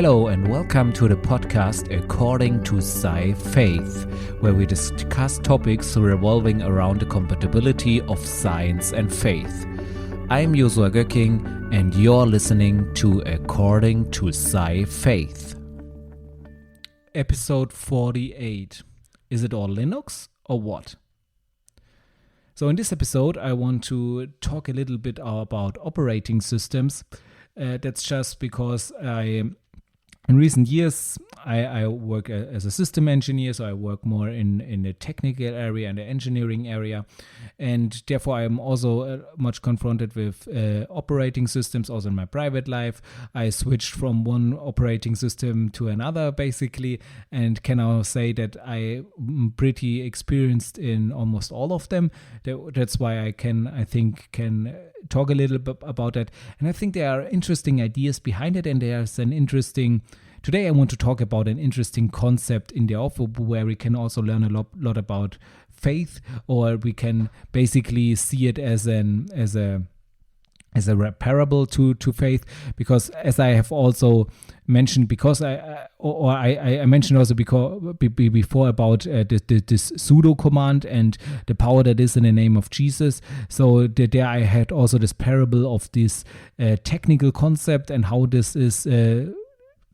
Hello and welcome to the podcast According to Sci-Faith, where we discuss topics revolving around the compatibility of science and faith. I'm Joshua Göcking and you're listening to According to Sci-Faith. Episode 48. Is it all Linux or what? So in this episode I want to talk a little bit about operating systems. That's just because in recent years, I work as a system engineer, so I work more in the technical area and the engineering area, and therefore I'm also much confronted with operating systems also in my private life. I switched from one operating system to another basically, and can now say that I'm pretty experienced in almost all of them. That's why I can talk a little bit about that, and I think there are interesting ideas behind it, and there's today I want to talk about an interesting concept in the offer where we can also learn a lot about faith, or we can basically see it as a parable to faith, because as I have also mentioned, because I mentioned also before about this pseudo command and the power that is in the name of Jesus. So there I had also this parable of this technical concept and how this is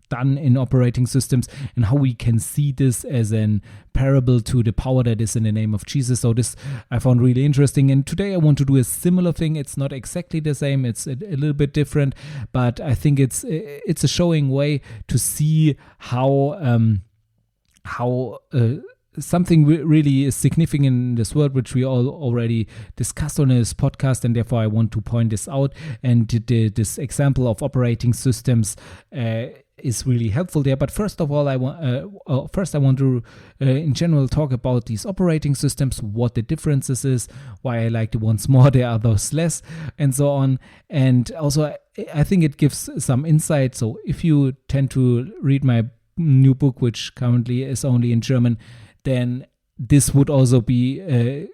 done in operating systems, and how we can see this as a parable to the power that is in the name of Jesus. So this I found really interesting, and today I want to do a similar thing. It's not exactly the same, it's a little bit different, but I think it's a showing way to see how something really is significant in this world, which we all already discussed on this podcast, and therefore I want to point this out. And this example of operating systems is really helpful there. But first of all, I want to in general talk about these operating systems, what the differences is, why I like the ones more, the others less, and so on. And also, I think it gives some insight. So if you tend to read my new book, which currently is only in German, then this would also be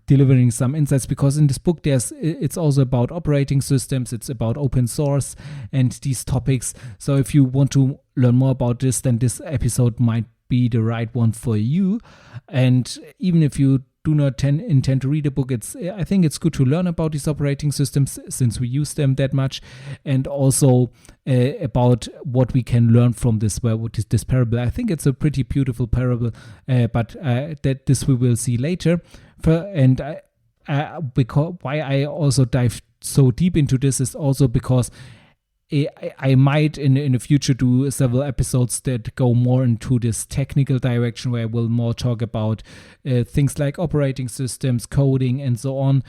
delivering some insights, because in this book it's also about operating systems, it's about open source and these topics. So if you want to learn more about this, then this episode might be the right one for you. And even if you do not intend to read a book, I think it's good to learn about these operating systems since we use them that much, and also about what we can learn from this parable. I think it's a pretty beautiful parable, but this we will see later. Because why I also dive so deep into this is also because I might in the future do several episodes that go more into this technical direction, where I will more talk about things like operating systems, coding, and so on,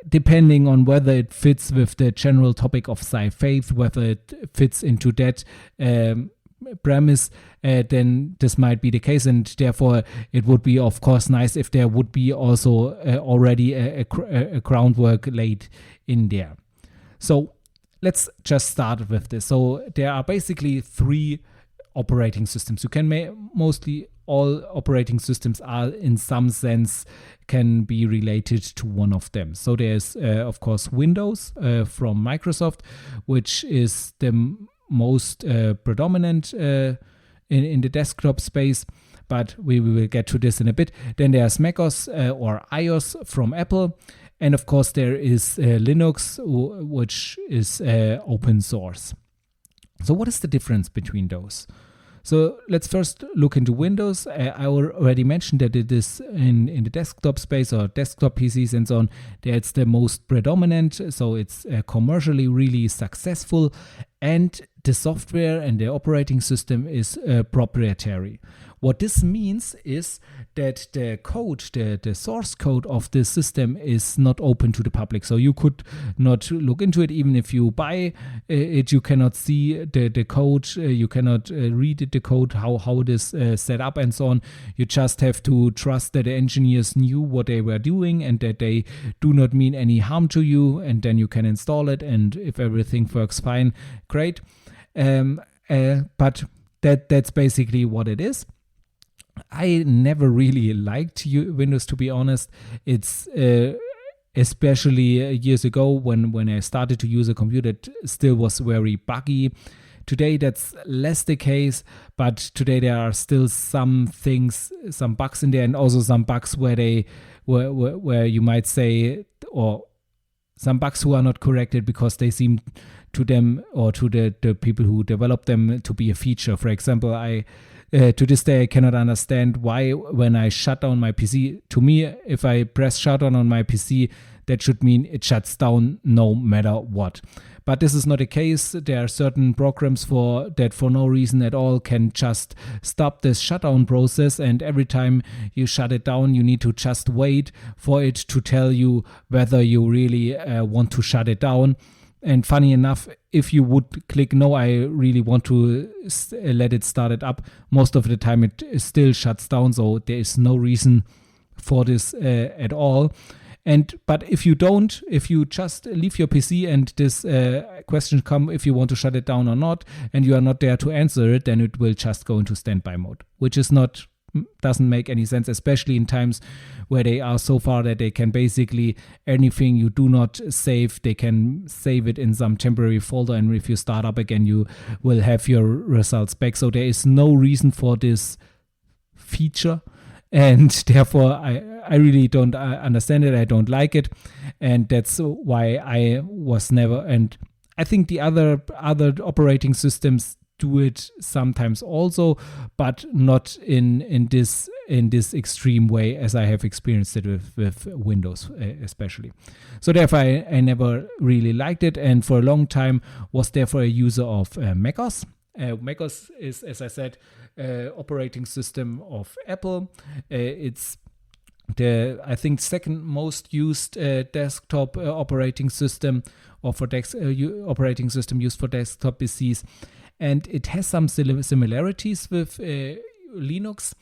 depending on whether it fits with the general topic of Sci-Faith, whether it fits into that premise, then this might be the case, and therefore it would be of course nice if there would be also already a groundwork laid in there. So let's just start with this. So there are basically three operating systems. You can mostly all operating systems are in some sense can be related to one of them. So there's of course Windows from Microsoft, which is the most predominant in the desktop space, but we will get to this in a bit. Then there's macOS or iOS from Apple, and of course there is Linux, which is open source. So what is the difference between those? So let's first look into Windows. I already mentioned that it is in the desktop space or desktop PCs and so on, that's the most predominant. So it's commercially really successful, and the software and the operating system is proprietary. What this means is that the code, the source code of the system is not open to the public. So you could not look into it. Even if you buy it, you cannot see the code. You cannot read the code, how it is set up and so on. You just have to trust that the engineers knew what they were doing and that they do not mean any harm to you. And then you can install it. And if everything works fine, great. But that's basically what it is. I never really liked Windows, to be honest. It's especially years ago when I started to use a computer, it still was very buggy. Today that's less the case, but today there are still some things, some bugs in there, and also some bugs where you might say, or some bugs who are not corrected because they seem to them or to the people who develop them to be a feature. For example, to this day I cannot understand why when I shut down my PC, to me, if I press shutdown on my PC, that should mean it shuts down no matter what. But this is not the case. There are certain programs that for no reason at all can just stop this shutdown process, and every time you shut it down, you need to just wait for it to tell you whether you really want to shut it down. And funny enough, if you would click no, I really want to let it start it up, most of the time it still shuts down, so there is no reason for this at all. But if you just leave your PC and this question come if you want to shut it down or not, and you are not there to answer it, then it will just go into standby mode, which doesn't make any sense, especially in times where they are so far that they can basically anything you do not save, they can save it in some temporary folder, and if you start up again, you will have your results back. So there is no reason for this feature. And therefore, I really don't understand it. I don't like it. And that's why I was never. And I think the other operating systems do it sometimes also, but not in this extreme way as I have experienced it with Windows especially. So therefore, I never really liked it. And for a long time was therefore a user of macOS. macOS is, as I said, operating system of Apple. It's the, I think, second most used desktop operating system, or for operating system used for desktop PCs, and it has some similarities with Linux,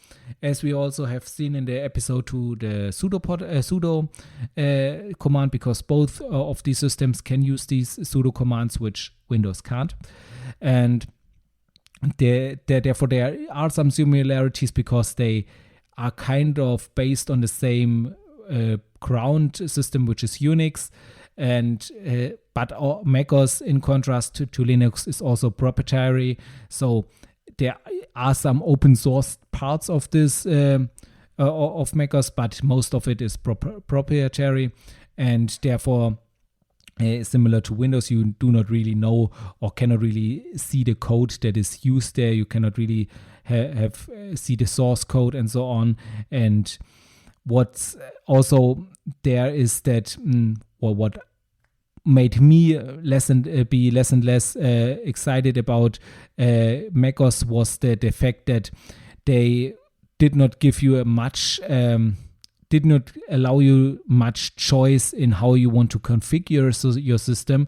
as we also have seen in the episode to the sudo command, because both of these systems can use these sudo commands, which Windows can't. And therefore there are some similarities because they are kind of based on the same ground system, which is Unix, and but macOS, in contrast to Linux, is also proprietary. So there are some open source parts of this of macOS, but most of it is proprietary, and therefore similar to Windows, you do not really know or cannot really see the code that is used there. You cannot really see the source code and so on. And what's also there is that, what made me be less and less excited about macOS was the fact that they did not give you did not allow you much choice in how you want to configure your system,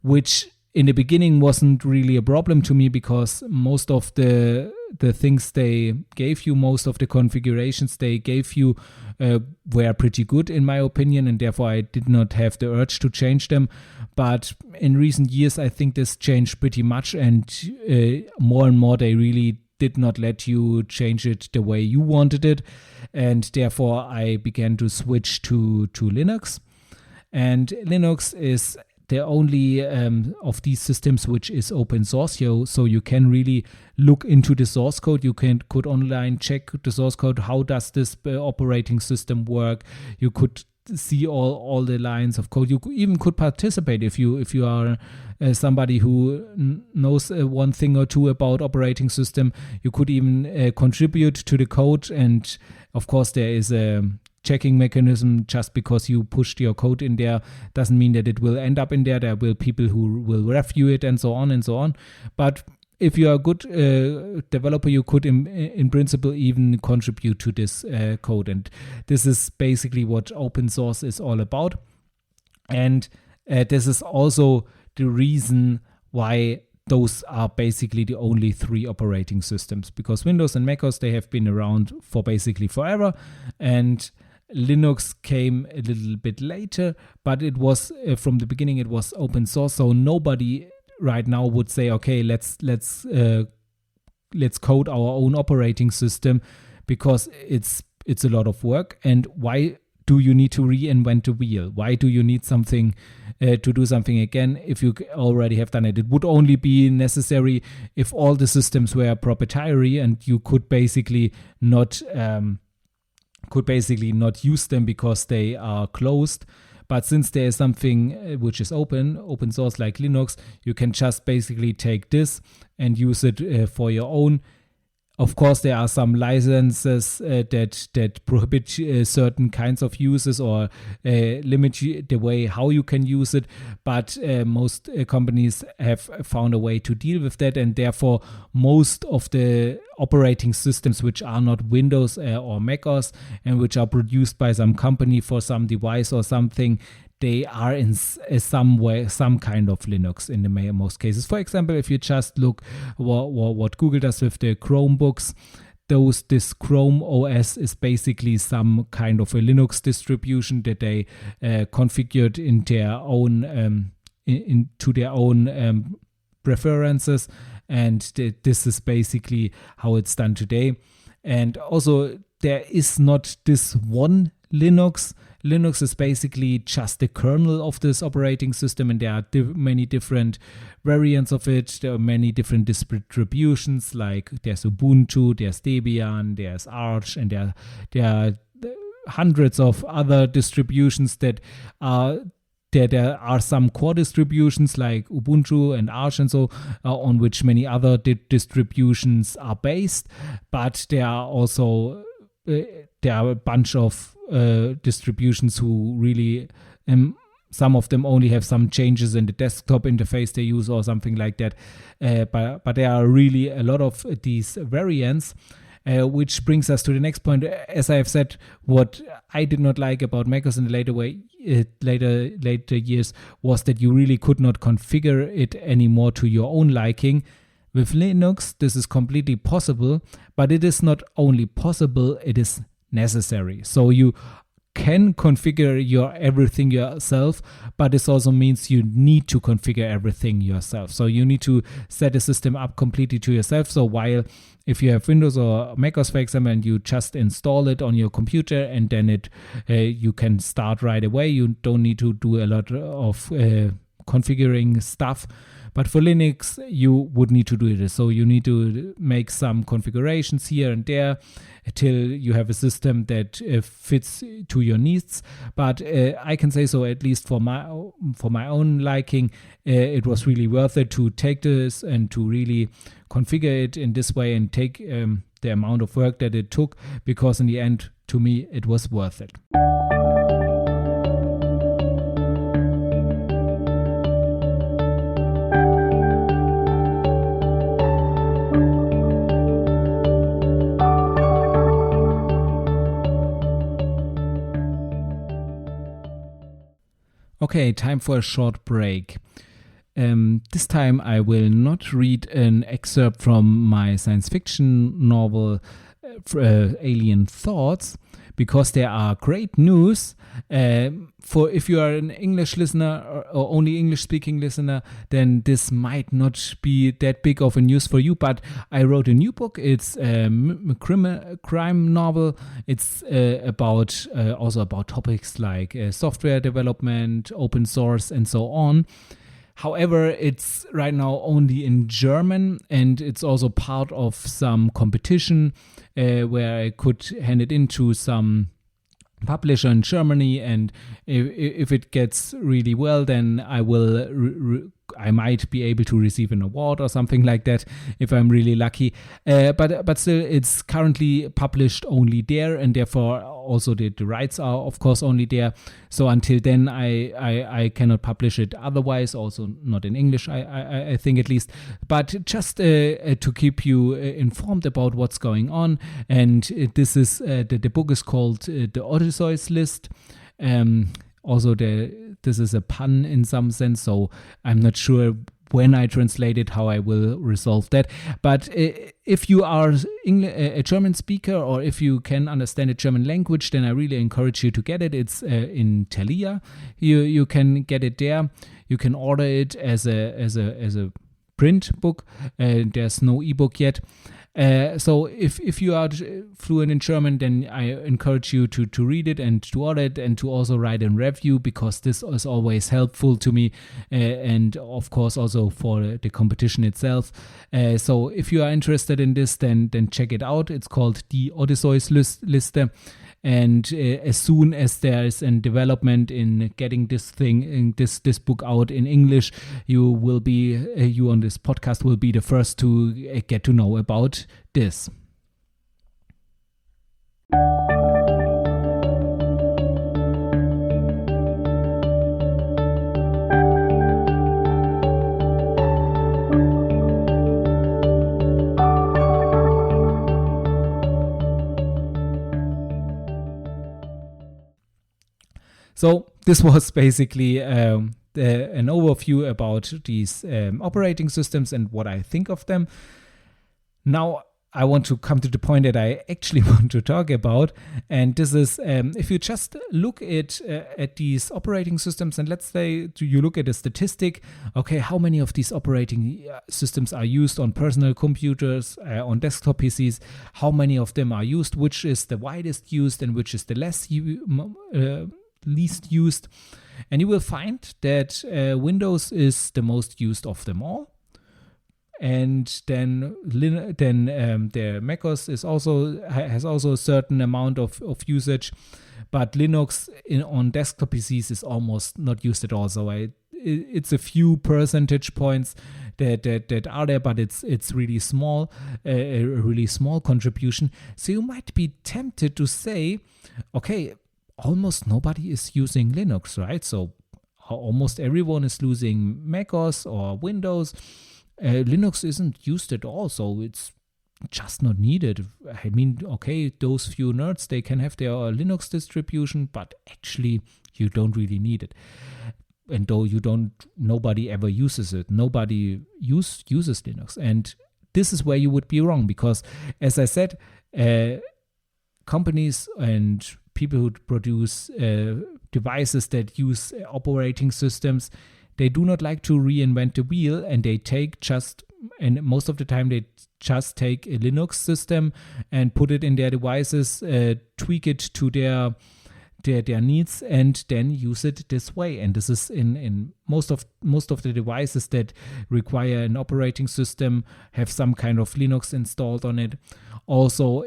which in the beginning wasn't really a problem to me, because most of the things they gave you, most of the configurations they gave you were pretty good in my opinion, and therefore I did not have the urge to change them. But in recent years, I think this changed pretty much, and more and more they really did not let you change it the way you wanted it, and therefore I began to switch to Linux. And Linux is the only of these systems which is open source, so you can really look into the source code. You could online check the source code. How does this operating system work? You could see all the lines of code. You even could participate if you are somebody who knows one thing or two about operating system. You could even contribute to the code, and of course there is a checking mechanism. Just because you pushed your code in there doesn't mean that it will end up in there. There will people who will review it and so on and so on. But if you are a good developer, you could in principle even contribute to this code. And this is basically what open source is all about. And this is also the reason why those are basically the only three operating systems, because Windows and macOS, they have been around for basically forever, and Linux came a little bit later, but it was from the beginning it was open source, so nobody right now would say, okay, let's code our own operating system, because it's a lot of work. And why do you need to reinvent the wheel? Why do you need something to do something again if you already have done it? It would only be necessary if all the systems were proprietary and you could basically not use them because they are closed. But since there is something which is open source like Linux, you can just basically take this and use it for your own. Of course, there are some licenses that prohibit certain kinds of uses or limit the way how you can use it. But most companies have found a way to deal with that, and therefore most of the operating systems which are not Windows or Mac OS and which are produced by some company for some device or something, they are in some way some kind of Linux in the most cases. For example, if you just look what Google does with the Chromebooks, this Chrome OS is basically some kind of a Linux distribution that they configured in their own into their own preferences, and this is basically how it's done today. And also, there is not this one Linux. Linux is basically just the kernel of this operating system, and there are many different variants of it. There are many different distributions, like there's Ubuntu, there's Debian, there's Arch, and there are hundreds of other distributions that are there are some core distributions like Ubuntu and Arch and so on which many other distributions are based, but there are also there are a bunch of distributions who really some of them only have some changes in the desktop interface they use or something like that, but there are really a lot of these variants, which brings us to the next point. As I have said, what I did not like about macOS in the later years was that you really could not configure it anymore to your own liking. With Linux, this is completely possible, but it is not only possible, it is necessary. So you can configure everything yourself, but this also means you need to configure everything yourself. So you need to set the system up completely to yourself. So while if you have Windows or macOS, for example, and you just install it on your computer and then you can start right away, you don't need to do a lot of configuring stuff. But for Linux, you would need to do this. So you need to make some configurations here and there till you have a system that fits to your needs. But I can say so, at least for my own liking, it was really worth it to take this and to really configure it in this way and take the amount of work that it took, because in the end, to me, it was worth it. Okay, time for a short break. This time I will not read an excerpt from my science fiction novel Alien Thoughts, because there are great news. For if you are an English listener or only English-speaking listener, then this might not be that big of a news for you. But I wrote a new book. It's a crime novel. It's also about topics like software development, open source, and so on. However, it's right now only in German, and it's also part of some competition where I could hand it into some publisher in Germany, and if it gets really well, then I will I might be able to receive an award or something like that if I'm really lucky. But still, it's currently published only there, and therefore also the rights are of course only there. So until then, I cannot publish it otherwise, also not in English, I think at least. But just to keep you informed about what's going on, and this is the book is called The Odysseus List. Also, this is a pun in some sense, so I'm not sure when I translate it how I will resolve that. But if you are a German speaker, or if you can understand the German language, then I really encourage you to get it. It's in Thalia. You can get it there. You can order it as a print book. There's no ebook yet. So if you are fluent in German, then I encourage you to read it and to order it and to also write a review, because this is always helpful to me, and of course also for the competition itself. So if you are interested in this, then check it out. It's called Die Odysseus-Liste. And as soon as there is a development in getting this book out in English, you on this podcast will be the first to get to know about this. So this was basically an overview about these operating systems and what I think of them. Now I want to come to the point that I actually want to talk about, and this is if you just look at these operating systems, and let's say you look at a statistic, okay, how many of these operating systems are used on personal computers, on desktop PCs, how many of them are used, which is the widest used and which is the least used, and you will find that Windows is the most used of them all. And then the macOS has also a certain amount of usage, but Linux on desktop PCs is almost not used at all. So it's a few percentage points that are there, but it's really small, a really small contribution. So you might be tempted to say, okay, almost nobody is using Linux, right? So almost everyone is using macOS or Windows. Linux isn't used at all, so it's just not needed. I mean, okay, those few nerds, they can have their Linux distribution, but actually you don't really need it. And though nobody ever uses it. Nobody uses Linux. And this is where you would be wrong, because as I said, companies and people who produce devices that use operating systems, they do not like to reinvent the wheel, and and most of the time they just take a Linux system and put it in their devices, tweak it to their needs, and then use it this way. And this is in most of the devices that require an operating system have some kind of Linux installed on it. Also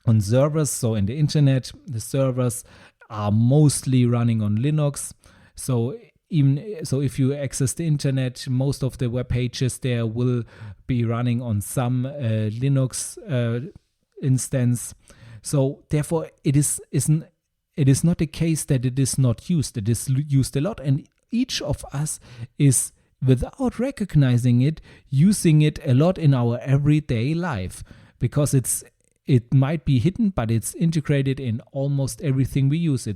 on servers, so in the internet, the servers are mostly running on Linux. So if you access the internet, most of the web pages there will be running on some Linux instance. So therefore, it is not the case that it is not used. It is used a lot, and each of us is, without recognizing it, using it a lot in our everyday life, because it might be hidden, but it's integrated in almost everything we use.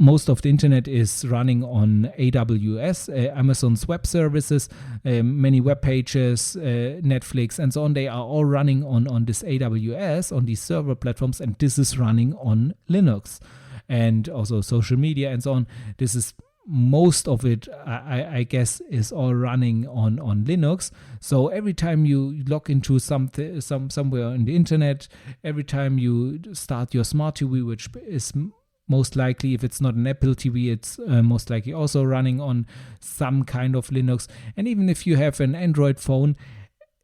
Most of the internet is running on AWS, Amazon's web services, many web pages, Netflix, and so on. They are all running on this AWS, on these server platforms, and this is running on Linux, and also social media and so on. This is most of it, I guess, is all running on Linux. So every time you log into somewhere in the internet, every time you start your smart TV, which is most likely, if it's not an Apple TV, it's most likely also running on some kind of Linux. And even if you have an Android phone,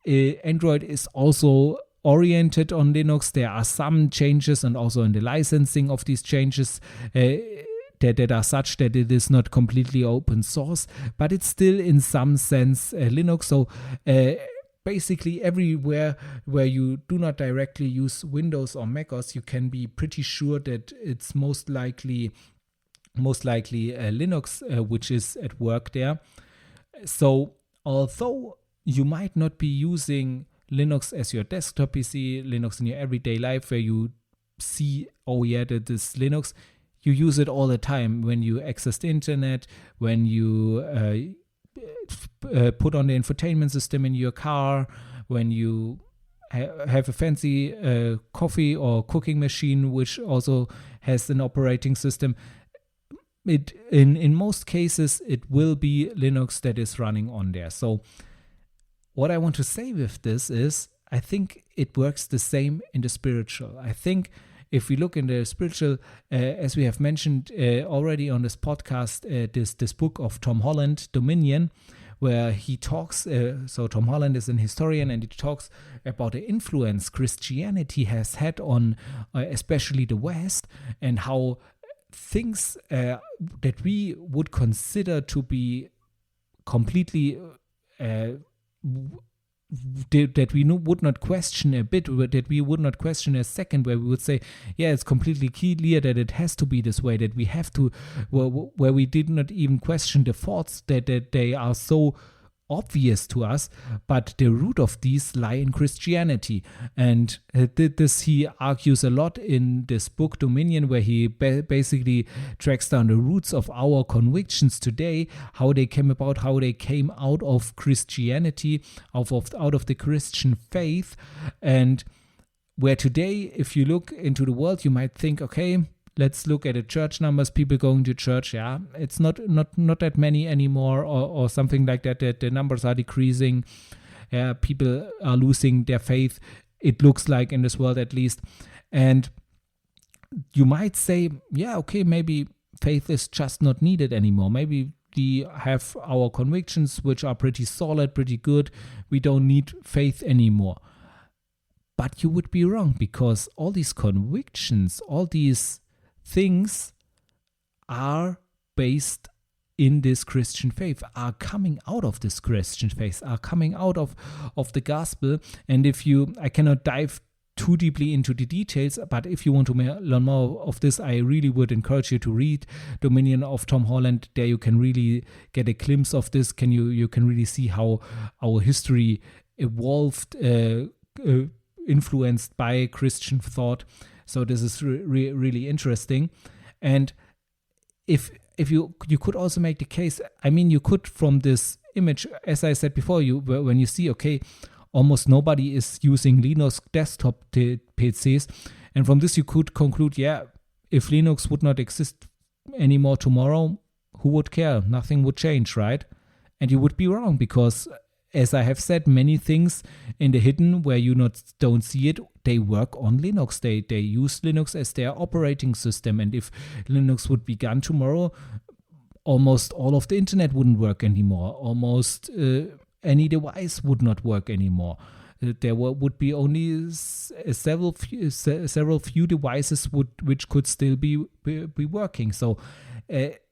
Android is also oriented on Linux. There are some changes, and also in the licensing of these changes that are such that it is not completely open source, but it's still in some sense Linux. So basically everywhere where you do not directly use Windows or macOS, you can be pretty sure that it's most likely Linux which is at work there. So although you might not be using Linux as your desktop PC, Linux in your everyday life, where you see, oh yeah, that is Linux, you use it all the time when you access the internet, when you put on the infotainment system in your car, when you have a fancy coffee or cooking machine which also has an operating system. In most cases it will be Linux that is running on there. So what I want to say with this is, I think it works the same in the spiritual. I think if we look in the spiritual, as we have mentioned already on this podcast, this book of Tom Holland, Dominion, where he talks, so Tom Holland is an historian, and he talks about the influence Christianity has had on especially the West, and how things that we would consider to be completely that we would not question a bit, that we would not question a second, where we would say, yeah, it's completely clear that it has to be this way, that we have to, where we did not even question the thoughts that they are so obvious to us, but the root of these lie in Christianity. And this he argues a lot in this book Dominion, where he basically tracks down the roots of our convictions today, how they came about, how they came out of Christianity, out of the Christian faith. And where today, if you look into the world, you might think, okay, let's look at the church numbers, people going to church. Yeah, it's not that many anymore, or something like that, that the numbers are decreasing. People are losing their faith, it looks like, in this world at least. And you might say, yeah, okay, maybe faith is just not needed anymore. Maybe we have our convictions, which are pretty solid, pretty good. We don't need faith anymore. But you would be wrong, because all these convictions, all these things are based in this Christian faith, are coming out of this Christian faith, are coming out of the gospel. And I cannot dive too deeply into the details, but if you want to learn more of this, I really would encourage you to read Dominion of Tom Holland. There you can really get a glimpse of this. You can really see how our history evolved, influenced by Christian thought. So this is really interesting. And if you could also make the case, I mean, you could, from this image, as I said before, when you see, okay, almost nobody is using Linux desktop PCs, and from this you could conclude, yeah, if Linux would not exist anymore tomorrow, who would care? Nothing would change, right? And you would be wrong, because, as I have said, many things in the hidden where you don't see it, they work on Linux. They use Linux as their operating system. And if Linux would be gone tomorrow, almost all of the internet wouldn't work anymore. Almost any device would not work anymore. There would be only several few devices which could still be working. So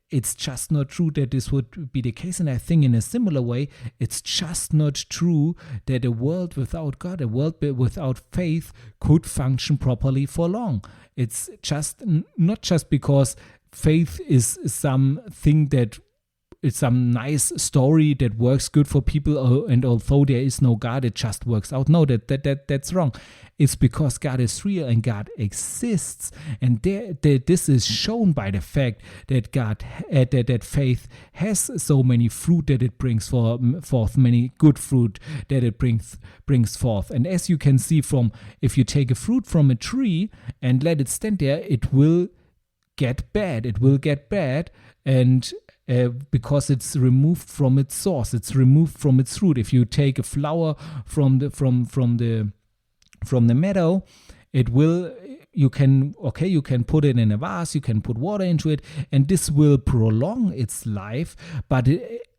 it's just not true that this would be the case. And I think in a similar way, it's just not true that a world without God, a world without faith, could function properly for long. It's just not just because faith is something that it's some nice story that works good for people, and although there is no God, it just works out. No, that's wrong. It's because God is real and God exists, and this is shown by the fact that that faith has so many fruit that it brings forth, many good fruit that it brings forth. And as you can see, if you take a fruit from a tree and let it stand there, it will get bad. It will get bad, and because it's removed from its source, it's removed from its root. If you take a flower from the meadow, you can put it in a vase, you can put water into it, and this will prolong its life, but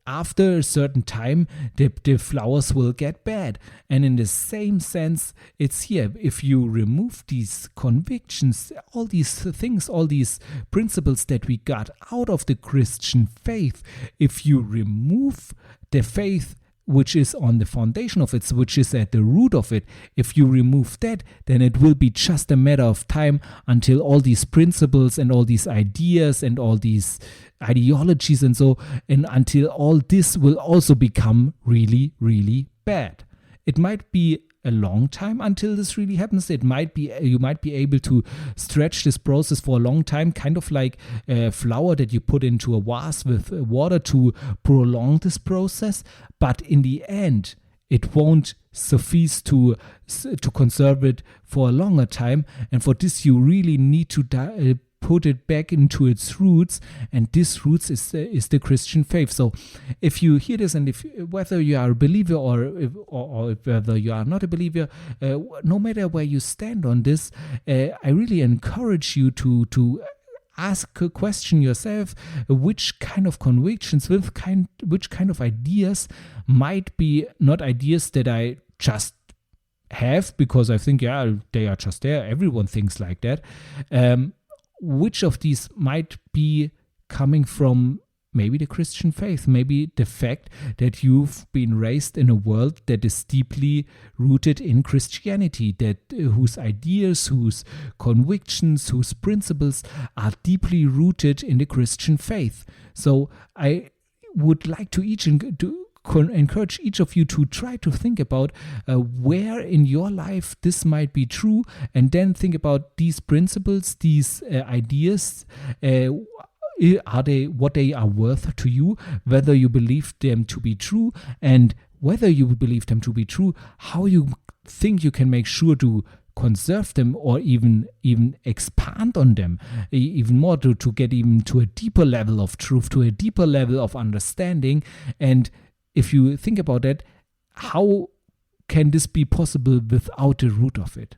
after a certain time, the flowers will get bad. And in the same sense, it's here. If you remove these convictions, all these things, all these principles that we got out of the Christian faith, if you remove the faith which is on the foundation of it, which is at the root of it, if you remove that, then it will be just a matter of time until all these principles and all these ideas and all these ideologies and until all this will also become really, really bad. It might be a long time until this really happens. You might be able to stretch this process for a long time, kind of like a flower that you put into a vase with water to prolong this process. But in the end, it won't suffice to conserve it for a longer time. And for this, you really need to put it back into its roots, and this roots is the Christian faith. So if you hear this, and if whether you are a believer or whether you are not a believer, no matter where you stand on this, I really encourage you to ask a question yourself: which kind of convictions, which kind of ideas might be not ideas that I just have because I think, they are just there. Everyone thinks like that. Which of these might be coming from maybe the Christian faith, maybe the fact that you've been raised in a world that is deeply rooted in Christianity, that whose ideas, whose convictions, whose principles are deeply rooted in the Christian faith. So I would like to encourage each of you to try to think about where in your life this might be true, and then think about these principles, these ideas. Are they what they are worth to you, whether you believe them to be true, and whether you believe them to be true, how you think you can make sure to conserve them or even expand on them even more to get even to a deeper level of truth, to a deeper level of understanding. And if you think about that, how can this be possible without the root of it?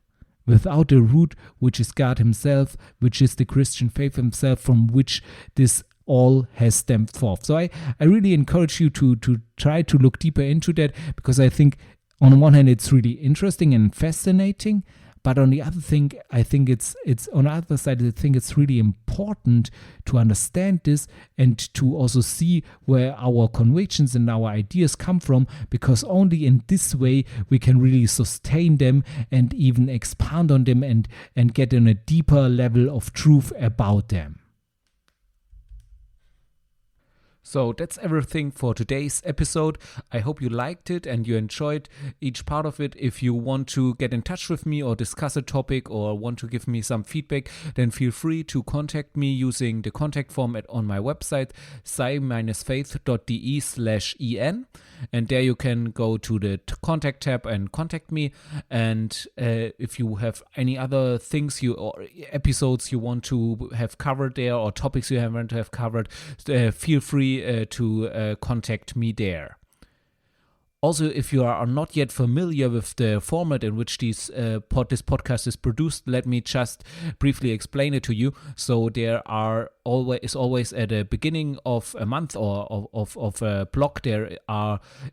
Without the root, which is God himself, which is the Christian faith himself, from which this all has stemmed forth. So I really encourage you to try to look deeper into that, because I think on one hand it's really interesting and fascinating, but on the other thing, I think it's on the other side, I think it's really important to understand this and to also see where our convictions and our ideas come from, because only in this way we can really sustain them and even expand on them and get on a deeper level of truth about them. So that's everything for today's episode. I hope you liked it and you enjoyed each part of it. If you want to get in touch with me or discuss a topic or want to give me some feedback, then feel free to contact me using the contact form on my website, sci-faith.de/en. And there you can go to the contact tab and contact me. And if you have any other things or episodes you want to have covered there, or topics you want to have covered, feel free to contact me there. Also, if you are not yet familiar with the format in which this podcast is produced, let me just briefly explain it to you. So there is always at the beginning of a month or of a block, there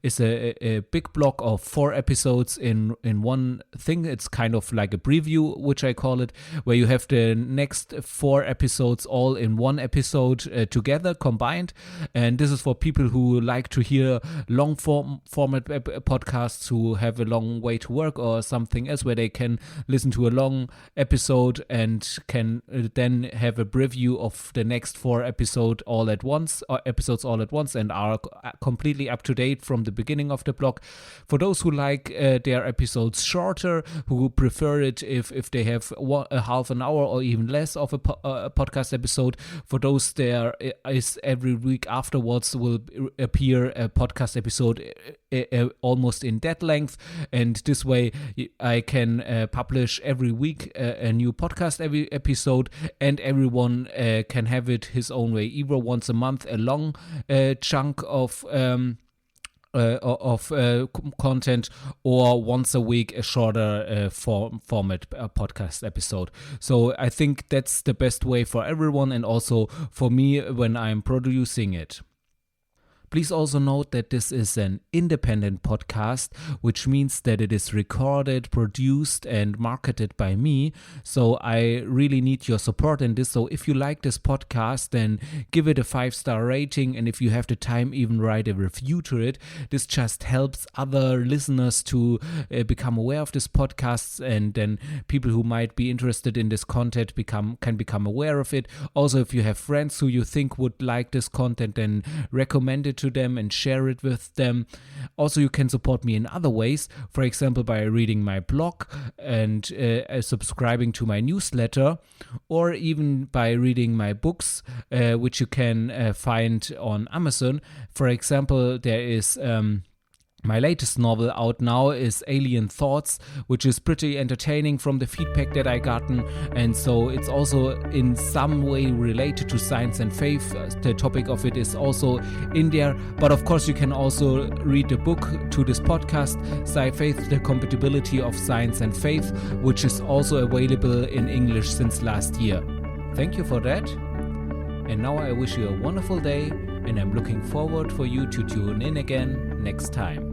is a big block of 4 episodes in one thing. It's kind of like a preview, which I call it, where you have the next 4 episodes all in one episode together, combined. And this is for people who like to hear long format podcasts, who have a long way to work or something else, where they can listen to a long episode and can then have a preview of the next 4 episodes all at once, and are completely up to date from the beginning of the block. For those who like their episodes shorter, who prefer it if they have a half an hour or even less of a podcast episode, for those there is every week afterwards will appear a podcast episode almost in that length, and this way I can publish every week a new podcast every episode, and everyone can have it his own way, either once a month a long chunk of content, or once a week a shorter format podcast episode. So I think that's the best way for everyone, and also for me when I'm producing it. Please also note that this is an independent podcast, which means that it is recorded, produced, and marketed by me. So I really need your support in this. So if you like this podcast, then give it a 5-star rating. And if you have the time, even write a review to it. This just helps other listeners to become aware of this podcast, and then people who might be interested in this content can become aware of it. Also, if you have friends who you think would like this content, then recommend it to them and share it with them. Also, you can support me in other ways, for example by reading my blog and subscribing to my newsletter, or even by reading my books, which you can find on Amazon. For example, there is My latest novel out now is Alien Thoughts, which is pretty entertaining from the feedback that I gotten, and so it's also in some way related to science and faith. The topic of it is also in there, but of course you can also read the book to this podcast, Sci-Faith, The Compatibility of Science and Faith, which is also available in English since last year. Thank you for that, and now I wish you a wonderful day, and I'm looking forward for you to tune in again next time.